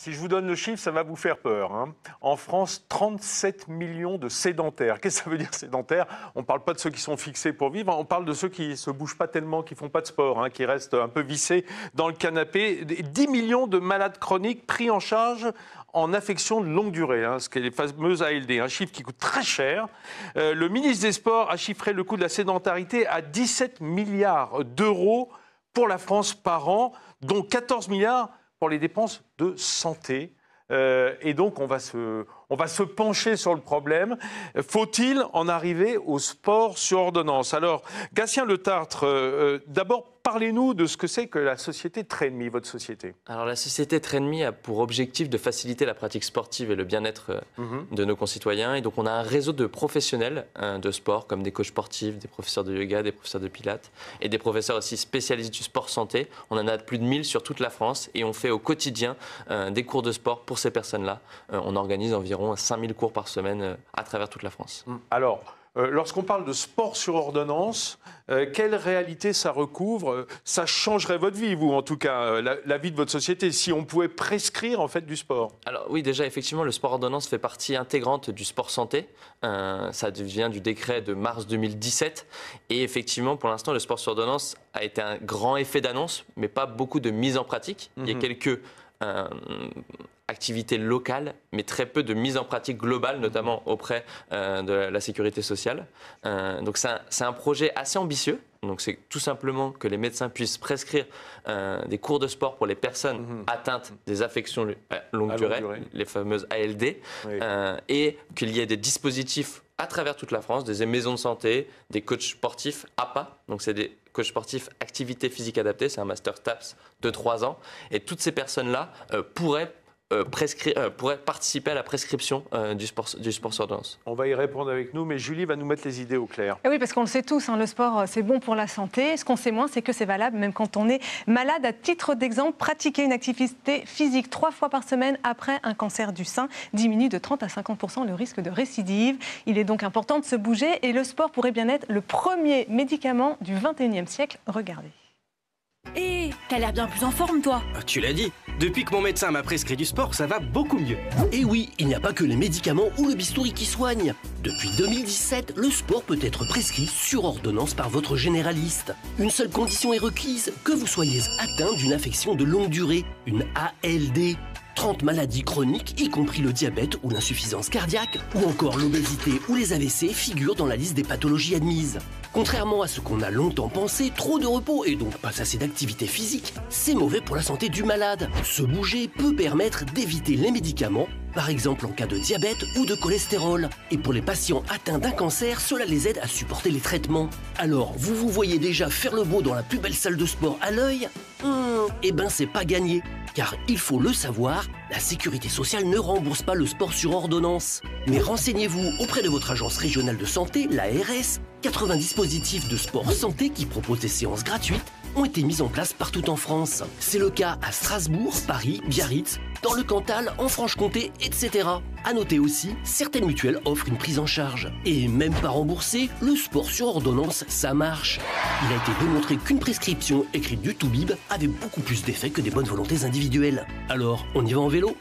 Si je vous donne le chiffre, ça va vous faire peur, hein. En France, 37 millions de sédentaires. Qu'est-ce que ça veut dire sédentaire? On ne parle pas de ceux qui sont fixés pour vivre, on parle de ceux qui ne se bougent pas tellement, qui ne font pas de sport, hein, qui restent un peu vissés dans le canapé. 10 millions de malades chroniques pris en charge en affection de longue durée, hein, ce qui est les fameuses ALD, un chiffre qui coûte très cher. Le ministre des Sports a chiffré le coût de la sédentarité à 17 milliards d'euros pour la France par an, dont 14 milliards pour les dépenses de santé. Et donc, on va se pencher sur le problème. Faut-il en arriver au sport sur ordonnance? Alors, Gatien Le Tartre, d'abord, parlez-nous de ce que c'est que la société Trainme, votre société. Alors, la société Trainme a pour objectif de faciliter la pratique sportive et le bien-être de nos concitoyens. Et donc, on a un réseau de professionnels de sport, comme des coachs sportifs, des professeurs de yoga, des professeurs de pilates et des professeurs aussi spécialisés du sport santé. On en a plus de 1000 sur toute la France et on fait au quotidien des cours de sport pour ces personnes-là. On organise environ 5000 cours par semaine à travers toute la France. Alors, lorsqu'on parle de sport sur ordonnance, quelle réalité ça recouvre? Ça changerait votre vie, vous, en tout cas, la vie de votre société, si on pouvait prescrire, en fait, du sport. Alors oui, déjà, effectivement, le sport ordonnance fait partie intégrante du sport santé. Ça vient du décret de mars 2017. Et effectivement, pour l'instant, le sport sur ordonnance a été un grand effet d'annonce, mais pas beaucoup de mise en pratique. Il y a quelques activités locales, mais très peu de mise en pratique globale, notamment auprès de la sécurité sociale. Donc c'est un projet assez ambitieux. Donc c'est tout simplement que les médecins puissent prescrire des cours de sport pour les personnes atteintes des affections longue durée, les fameuses ALD, et qu'il y ait des dispositifs à travers toute la France, des maisons de santé, des coachs sportifs APA, donc c'est des coachs sportifs activité physique adaptée, c'est un master STAPS de 3 ans, et toutes ces personnes-là pourraient participer à la prescription du sport sur ordonnance. On va y répondre avec nous, mais Julie va nous mettre les idées au clair. Et oui, parce qu'on le sait tous, hein, le sport, c'est bon pour la santé. Ce qu'on sait moins, c'est que c'est valable même quand on est malade. À titre d'exemple, pratiquer une activité physique 3 fois par semaine après un cancer du sein diminue de 30 à 50% le risque de récidive. Il est donc important de se bouger et le sport pourrait bien être le premier médicament du 21e siècle. Regardez. Hé, t'as l'air bien plus en forme, toi. Tu l'as dit, depuis que mon médecin m'a prescrit du sport, ça va beaucoup mieux. Et oui, il n'y a pas que les médicaments ou le bistouri qui soignent. Depuis 2017, le sport peut être prescrit sur ordonnance par votre généraliste. Une seule condition est requise, que vous soyez atteint d'une affection de longue durée, une ALD. 30 maladies chroniques, y compris le diabète ou l'insuffisance cardiaque, ou encore l'obésité ou les AVC figurent dans la liste des pathologies admises. Contrairement à ce qu'on a longtemps pensé, trop de repos et donc pas assez d'activité physique, c'est mauvais pour la santé du malade. Se bouger peut permettre d'éviter les médicaments, par exemple en cas de diabète ou de cholestérol. Et pour les patients atteints d'un cancer, cela les aide à supporter les traitements. Alors, vous vous voyez déjà faire le beau dans la plus belle salle de sport à l'œil? Eh ben c'est pas gagné, car il faut le savoir, la sécurité sociale ne rembourse pas le sport sur ordonnance. Mais renseignez-vous auprès de votre agence régionale de santé, l'ARS, 80 dispositifs de sport santé qui proposent des séances gratuites ont été mis en place partout en France. C'est le cas à Strasbourg, Paris, Biarritz, dans le Cantal, en Franche-Comté, etc. À noter aussi, certaines mutuelles offrent une prise en charge. Et même pas remboursé, le sport sur ordonnance, ça marche. Il a été démontré qu'une prescription écrite du tout-bib avait beaucoup plus d'effet que des bonnes volontés individuelles. Alors, on y va en vélo ?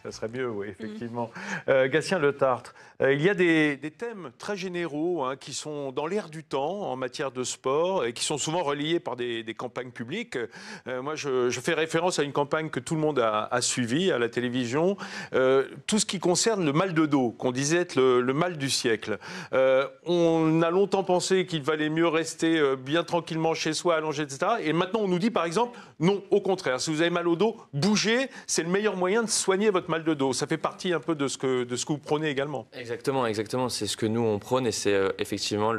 Ça serait mieux, oui, effectivement. Gatien Le Tartre, il y a des thèmes très généraux hein, qui sont dans l'air du temps en matière de sport et qui sont souvent reliés par des campagnes publiques. Moi, je fais référence à une campagne que tout le monde a suivie à la télévision. Tout ce qui concerne le mal de dos, qu'on disait être le mal du siècle. On a longtemps pensé qu'il valait mieux rester bien tranquillement chez soi, allongé, etc. Et maintenant, on nous dit, par exemple, non, au contraire. Si vous avez mal au dos, bougez. C'est le meilleur moyen de soigner votre mal de dos. Ça fait partie un peu de ce que vous prônez également. Exactement. C'est ce que nous, on prône et c'est effectivement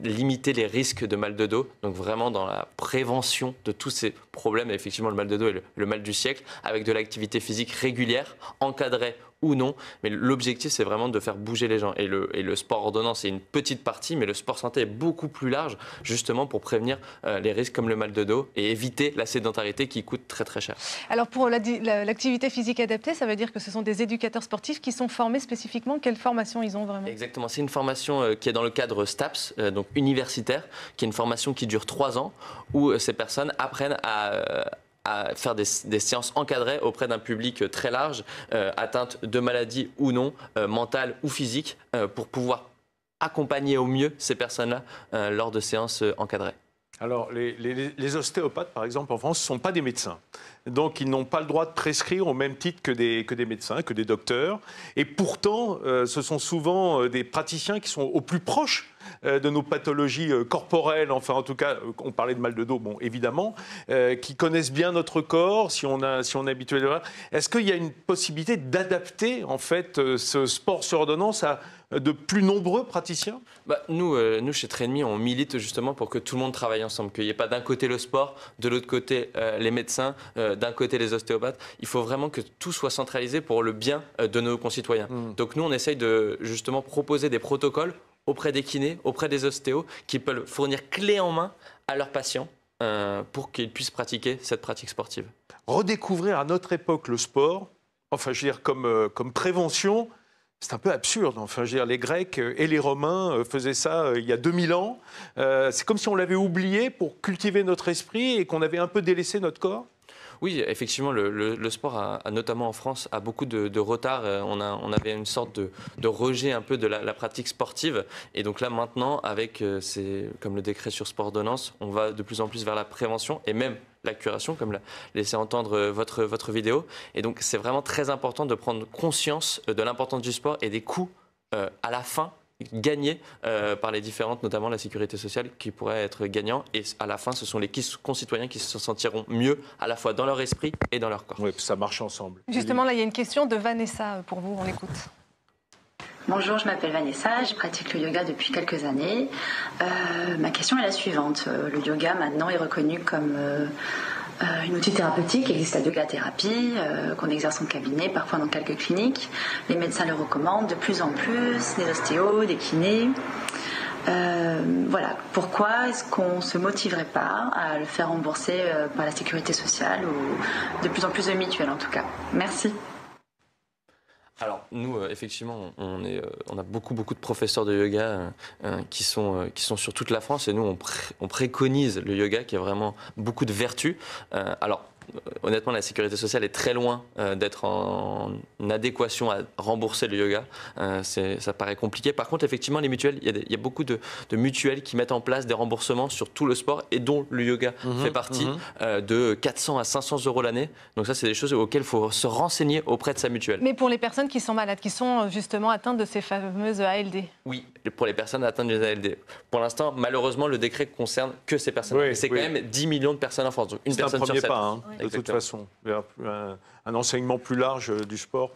limiter les risques de mal de dos. Donc vraiment dans la prévention de tous ces problèmes, effectivement le mal de dos est le mal du siècle, avec de l'activité physique régulière, encadrée ou non, mais l'objectif c'est vraiment de faire bouger les gens et le sport ordonnance c'est une petite partie, mais le sport santé est beaucoup plus large justement pour prévenir les risques comme le mal de dos et éviter la sédentarité qui coûte très très cher. Alors pour l'activité physique adaptée, ça veut dire que ce sont des éducateurs sportifs qui sont formés spécifiquement. Quelle formation ils ont vraiment? Exactement, c'est une formation qui est dans le cadre STAPS, donc universitaire, qui est une formation qui dure 3 ans où ces personnes apprennent à à faire des séances encadrées auprès d'un public très large, atteinte de maladies ou non, mentales ou physiques, pour pouvoir accompagner au mieux ces personnes-là lors de séances encadrées. Alors, les ostéopathes, par exemple, en France, ne sont pas des médecins. Donc, ils n'ont pas le droit de prescrire au même titre que des médecins, que des docteurs. Et pourtant, ce sont souvent des praticiens qui sont au plus proche de nos pathologies corporelles, enfin, en tout cas, on parlait de mal de dos, bon, évidemment, qui connaissent bien notre corps, si on est habitué de... Est-ce qu'il y a une possibilité d'adapter, en fait, ce sport sur ordonnance à de plus nombreux praticiens? Nous, chez Trainme, on milite justement pour que tout le monde travaille ensemble, qu'il n'y ait pas d'un côté le sport, de l'autre côté les médecins, d'un côté les ostéopathes. Il faut vraiment que tout soit centralisé pour le bien de nos concitoyens. Donc nous, on essaye de justement proposer des protocoles auprès des kinés, auprès des ostéos, qui peuvent fournir clé en main à leurs patients pour qu'ils puissent pratiquer cette pratique sportive. Redécouvrir à notre époque le sport, enfin, je veux dire, comme prévention, c'est un peu absurde. Enfin, je veux dire, les Grecs et les Romains faisaient ça il y a 2000 ans. C'est comme si on l'avait oublié pour cultiver notre esprit et qu'on avait un peu délaissé notre corps. Oui, effectivement, le sport, notamment en France, a beaucoup de retard. On avait une sorte de rejet un peu de la pratique sportive. Et donc là, maintenant, avec comme le décret sur sport ordonnance, on va de plus en plus vers la prévention et même la curation, comme l'a laissé entendre votre vidéo. Et donc, c'est vraiment très important de prendre conscience de l'importance du sport et des coûts à la fin gagnés par les différentes, notamment la sécurité sociale, qui pourraient être gagnants. Et à la fin, ce sont les concitoyens qui se sentiront mieux, à la fois dans leur esprit et dans leur corps. Oui, ça marche ensemble. Justement, là, il y a une question de Vanessa pour vous. On l'écoute. Bonjour, je m'appelle Vanessa, je pratique le yoga depuis quelques années. Ma question est la suivante. Le yoga, maintenant, est reconnu comme un outil thérapeutique. Il existe la yoga-thérapie qu'on exerce en cabinet, parfois dans quelques cliniques. Les médecins le recommandent de plus en plus, des ostéos, des kinés. Voilà. Pourquoi est-ce qu'on ne se motiverait pas à le faire rembourser par la sécurité sociale ou de plus en plus de mutuelles en tout cas? Merci. Alors nous, effectivement, on a beaucoup de professeurs de yoga qui sont sur toute la France et nous, on préconise le yoga qui a vraiment beaucoup de vertus. Alors, honnêtement, la sécurité sociale est très loin d'être en adéquation à rembourser le yoga. Ça paraît compliqué. Par contre, effectivement, les mutuelles, il y a beaucoup de mutuelles qui mettent en place des remboursements sur tout le sport et dont le yoga fait partie, de 400 à 500 € l'année. Donc ça, c'est des choses auxquelles il faut se renseigner auprès de sa mutuelle. Mais pour les personnes qui sont malades, qui sont justement atteintes de ces fameuses ALD? Oui, pour les personnes atteintes des ALD. Pour l'instant, malheureusement, le décret concerne que ces personnes. Oui, c'est quand même 10 millions de personnes en France. Donc une personne un premier sur 7. pas, hein, de toute façon, vers un enseignement plus large du sport.